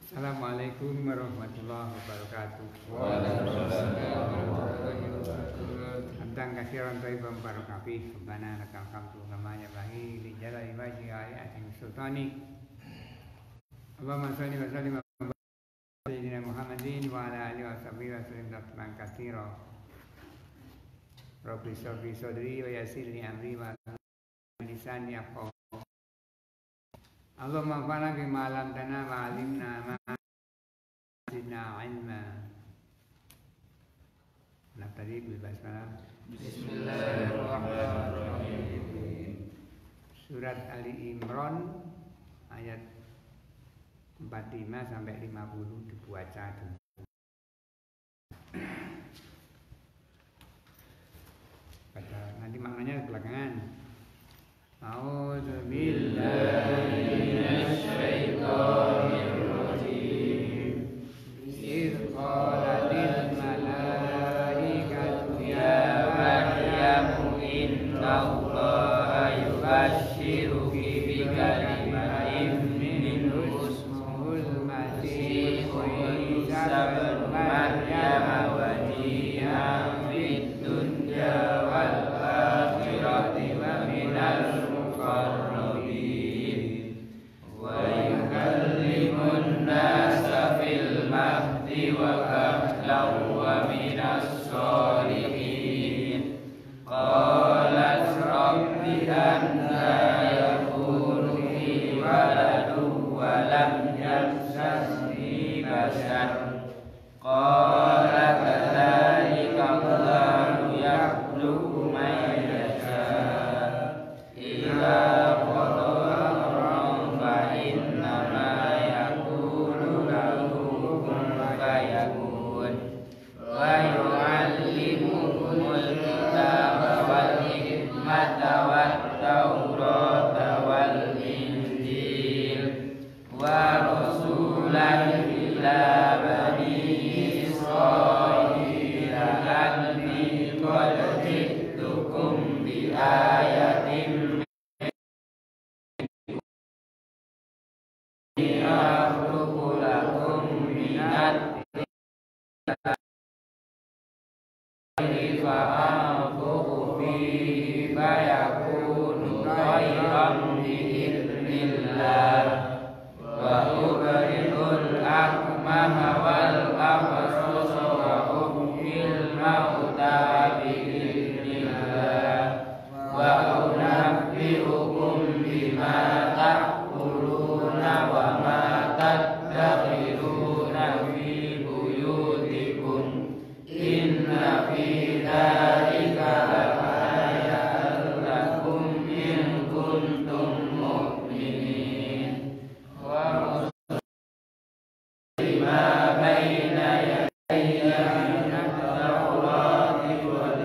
Assalamualaikum warahmatullahi wabarakatuh. Waalaikumsalam warahmatullahi wabarakatuh. Hamdan katsiran thayyiban mubarakan fihi. Rabbana lakal hamdu kama yanbaghi li jalali wajhika ayatin sultanik. Allahumma shalli wa sallim ala sayyidina Muhammadin wa ala alihi wa sahbihi wa sallim tasliman katsiran. Rabbi shrah li sadri wa yassir li amri wa lisani yafqahu. Allahumma anfa'na bima 'allamtana wa 'allimna ma zidna 'ilma. Nabtadi bil basmalah. Bismillahirrahmanirrahim. Surat Ali Imran ayat 45 sampai 50 dibaca dulu. Baca nanti maknanya belakangan. A'udzu billahi minasy syaithanir rajim. Idz qalatil malaikatu ya Maryam innallaha yubashshiruki bi kalimatin minhu ismuhul masih Isa ibnu Maryam wajihan fid dunya wal akhirati wa minal muqarrabin wa yukallimun nasa fil mahdi wa kahlan wa minas sholihin. Qalat rabbi anna yakunu li waladun wa lam yamsasni bashar. Qala kadzalika Allahu yakhluqu ma yasha'. Idza qada amran fa innama yaqulu lahu kun fayakun. Wa yu'allimukumul kitaba wal hikmata wat taurata wal injil wa rasulan ila bani Israila anni qad ji'tukum bi ayatin akhluqu lakum minat fa anfukhu fihi fayakunu khairan bi'idznillah wa ubri'ul akmaha wal abrasa wa uhyil mauta bi'idznillah wa unabbi'ukum bima ta'kuluna wa ma tadakhiruna fi buyutikum. Inna fi dzalika laayatan lakum in kuntum mu'minin. Wa ma baina yadayya minat tawrati wal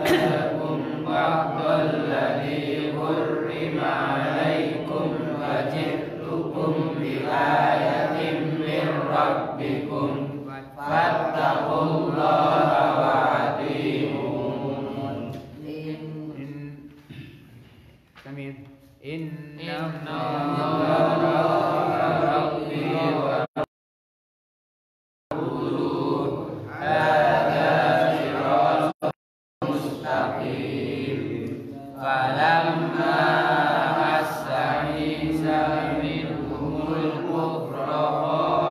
lakum ba'dal ladzi hurrima alaikum wa ji'tukum bi ayatin min rabbikum fattaqullaha wa ati'un. Inna rabbi wa rasuluhu hadza siratal mustaqim. Falamma asta'isa minhumul kufra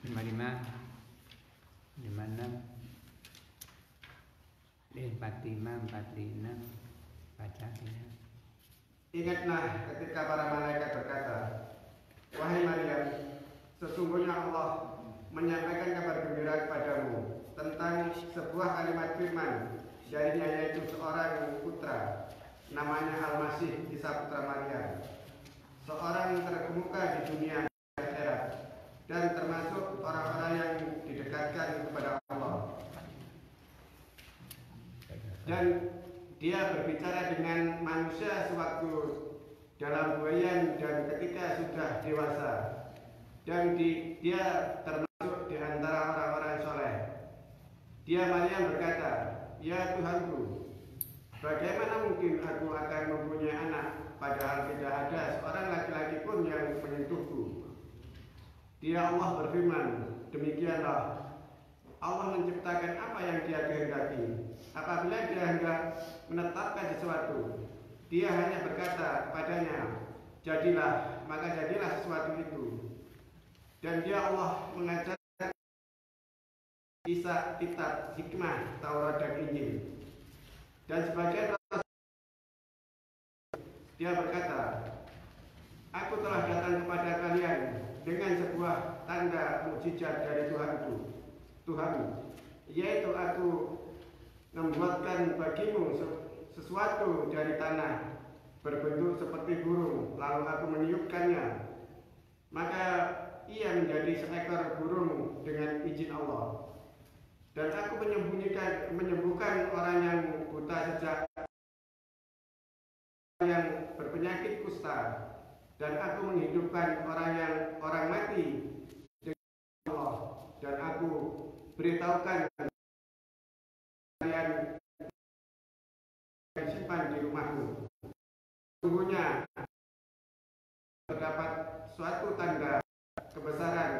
55 56 45 46 baca dia. Ingatlah ketika para malaikat berkata, wahai Maryam, sesungguhnya Allah menyampaikan kabar gembira kepadamu tentang sebuah kalimat firman darinya, yaitu seorang putra namanya Al-Masih Isa putra Maryam, seorang terkemuka di dunia dan akhirat, dan termasuk orang-orang yang didekatkan kepada Allah. Dan dia berbicara dengan manusia sewaktu dalam buayan dan ketika sudah dewasa, dan dia termasuk di antara orang-orang soleh. Dia Maryam berkata, ya Tuhanku, bagaimana mungkin aku akan mempunyai anak padahal tidak ada seorang laki-laki pun yang menyentuhku. Dia Allah berfirman, demikianlah Allah menciptakan apa yang dia kehendaki. Apabila dia hendak menetapkan sesuatu, dia hanya berkata kepadanya, jadilah, maka jadilah sesuatu itu. Dan dia Allah mengajar Isa kitab, hikmah, Taurat dan Injil. Dan sebagian dia berkata, aku telah datang kepada kalian dengan sebuah tanda mukjizat dari Tuhanmu, yaitu aku membuatkan bagimu sesuatu dari tanah berbentuk seperti burung, lalu aku meniupkannya, maka ia menjadi seekor burung dengan izin Allah. Dan aku menyembuhkan orang yang buta sejak yang berpenyakit kusta, dan aku menghidupkan orang mati dengan Allah, dan aku beritahukan kalian simpan di rumahmu. Sungguhnya terdapat suatu tanda kebesaran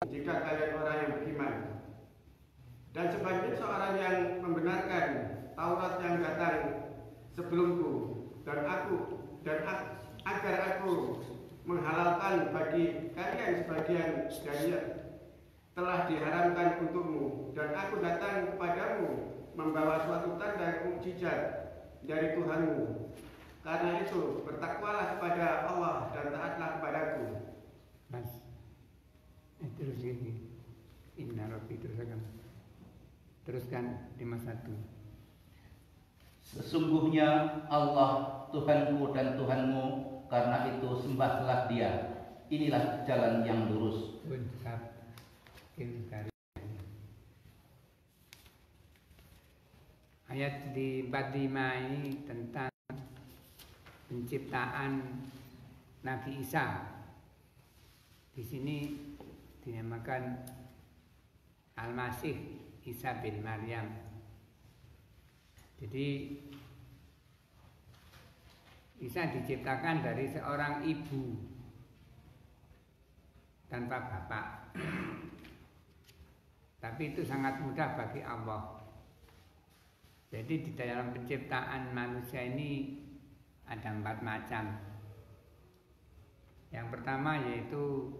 jika kalian orang yang beriman. Dan sebagian seorang yang membenarkan Taurat yang datang sebelumku, dan agar aku menghalalkan bagi kalian sebagian dari telah diharamkan untukmu, dan aku datang kepadamu membawa suatu tanda mukjizat dari Tuhanmu. Karena itu bertakwalah kepada Allah dan taatlah kepadaku. Mas, terus ini Inna Rabbi teruskan 51. Sesungguhnya Allah Tuhanku dan Tuhanmu, karena itu sembahlah Dia. Inilah jalan yang lurus. Ayat di 45 ini tentang penciptaan Nabi Isa. Di sini dinamakan Al-Masih Isa bin Maryam. Jadi Isa diciptakan dari seorang ibu tanpa bapak. Tapi itu sangat mudah bagi Allah. Jadi di dalam penciptaan manusia ini ada 4 macam. Yang pertama yaitu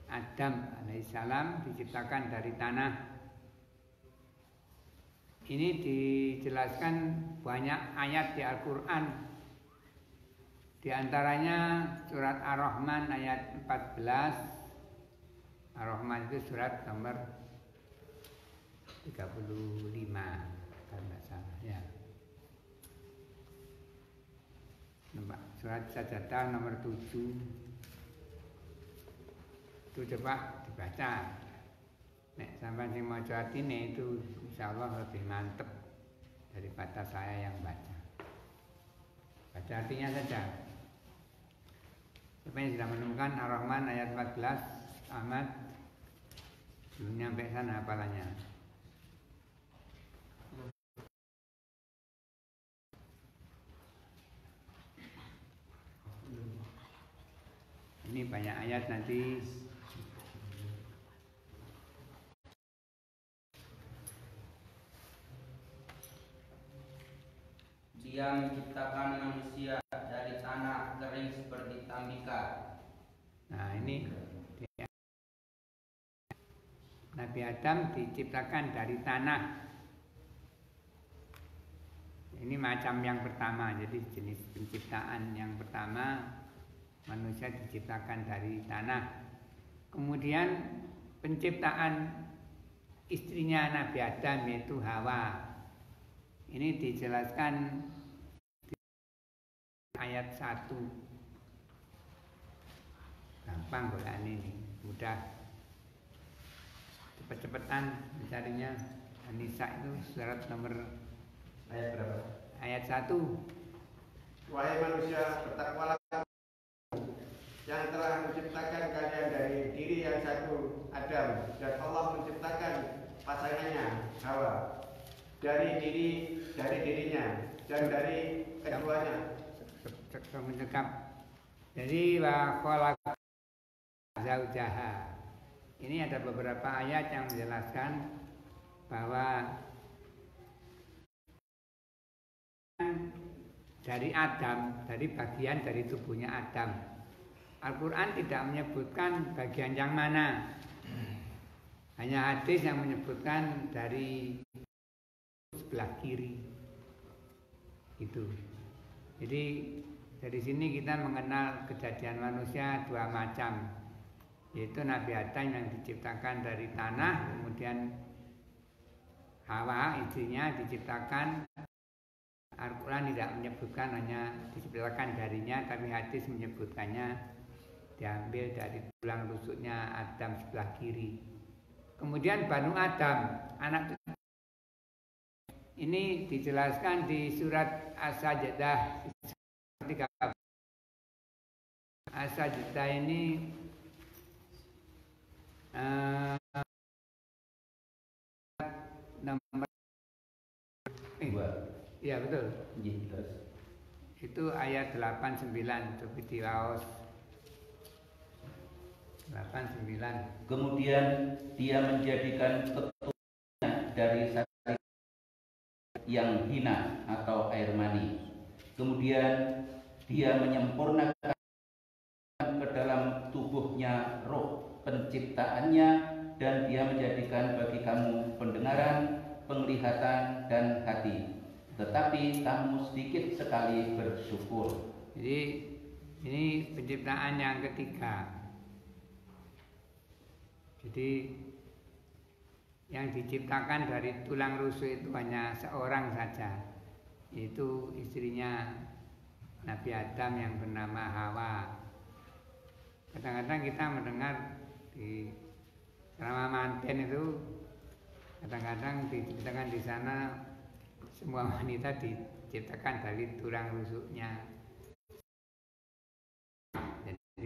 Adam alaihissalam diciptakan dari tanah. Ini dijelaskan banyak ayat di Al-Quran. Di antaranya surat Ar-Rahman ayat 14. Ar-Rahman itu surat nomor 35 kalau tidak salah ya. Surat Sajadah nomor 7. Itu coba dibaca. Nek sampai sing maca artine itu insyaallah lebih mantep daripada saya yang baca. Baca artinya saja. Siapa yang sudah menemukan Ar-Rahman ayat 14, Ahmad belum nyampe sana hafalannya. Ini banyak ayat nanti. Dia menciptakan manusia dari tanah kering seperti tambika, Nah ini Nabi Adam diciptakan dari tanah. Ini macam yang pertama, jadi jenis penciptaan yang pertama manusia diciptakan dari tanah. Kemudian penciptaan istrinya Nabi Adam yaitu Hawa. Ini dijelaskan di ayat 1. Gampang bukan ini, mudah. Cepet-cepetan mencarinya. An-Nisa itu surat nomor Ayat berapa? ayat 1. Wahai manusia, bertakwalah yang telah menciptakan kalian dari diri yang satu, Adam, dan Allah menciptakan pasangannya, Hawa, dari dirinya dan dari keduanya. Mencekap. Jadi wa khalaqa zaujaha. Ini ada beberapa ayat yang menjelaskan bahwa dari Adam, dari bagian dari tubuhnya Adam. Al-Quran tidak menyebutkan bagian yang mana. Hanya hadis yang menyebutkan dari sebelah kiri. Gitu. Jadi dari sini kita mengenal kejadian manusia dua macam. Yaitu Nabi Adam yang diciptakan dari tanah, kemudian Hawa istrinya diciptakan. Al-Quran tidak menyebutkan hanya diciptakan darinya, tapi hadis menyebutkannya diambil dari tulang rusuknya Adam sebelah kiri. Kemudian Banu Adam, anak ini dijelaskan di surat As-Sajdah 3. As-Sajdah ini nomor iya betul. Itu ayat 89 coba dilaos. 89. Kemudian dia menjadikan keturunannya dari sari yang hina atau air mani. Kemudian dia menyempurnakan ke dalam tubuhnya roh penciptaannya, dan dia menjadikan bagi kamu pendengaran, penglihatan, dan hati. Tetapi kamu sedikit sekali bersyukur. Jadi ini penciptaan yang ketiga. Jadi yang diciptakan dari tulang rusuk itu hanya seorang saja, yaitu istrinya Nabi Adam yang bernama Hawa. Kadang-kadang kita mendengar di ceramah manten itu, kadang-kadang diciptakan di sana semua wanita diciptakan dari tulang rusuknya. Jadi,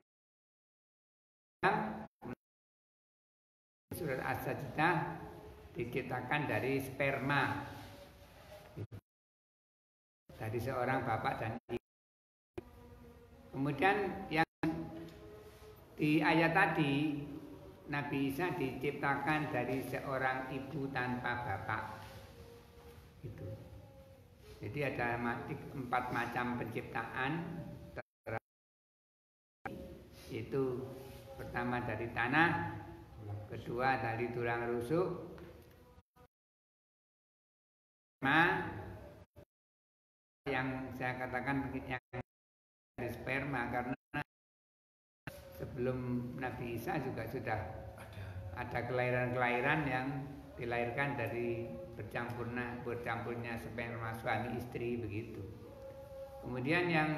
surat As-Sajdah diciptakan dari sperma dari seorang bapak dan ibu. Kemudian yang di ayat tadi Nabi Isa diciptakan dari seorang ibu tanpa bapak. Gitu. Jadi ada 4 macam penciptaan, yaitu pertama dari tanah, kedua dari tulang rusuk, yang saya katakan yang dari sperma, karena sebelum Nabi Isa juga sudah ada kelahiran-kelahiran yang dilahirkan dari bercampurnya sperma suami istri begitu. Kemudian yang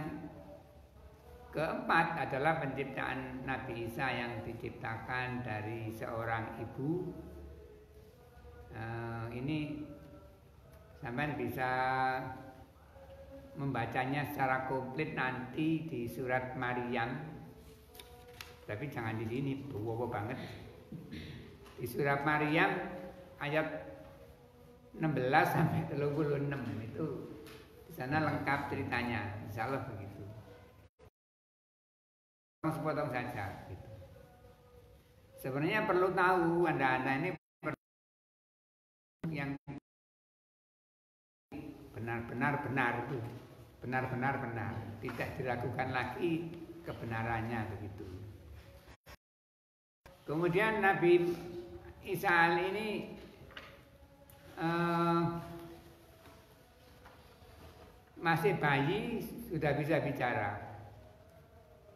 keempat adalah penciptaan Nabi Isa yang diciptakan dari seorang ibu. Ini sampai bisa membacanya secara komplit nanti di surat Maryam. Tapi jangan di sini, bawa banget. Di surat Maryam ayat 16 sampai 36 itu di sana lengkap ceritanya, insyaallah begitu. Sepotong saja gitu. Sebenarnya perlu tahu Anda ini yang benar-benar benar itu, benar-benar benar, tidak diragukan lagi kebenarannya begitu. Kemudian Nabi Isa ini masih bayi sudah bisa bicara.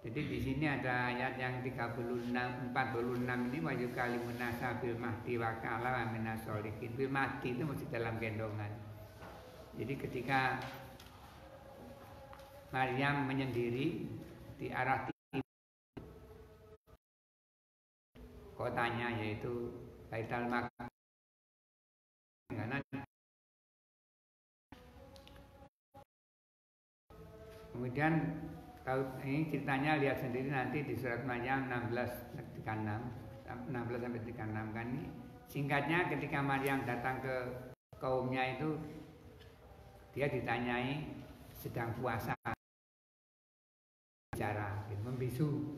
Jadi di sini ada ayat yang 46 ini wajib kalimun nasa bil mahdi wa kala wa minas sholihin. Bil mahdi itu masih dalam gendongan. Jadi ketika Maryam menyendiri di arah kotanya yaitu Baitul Maqdis. Kemudian kalau ini ceritanya lihat sendiri nanti di surat Maryam 16 sampai 36 kan ini. Singkatnya ketika Maryam datang ke kaumnya itu dia ditanyai sedang puasa bicara, membisu.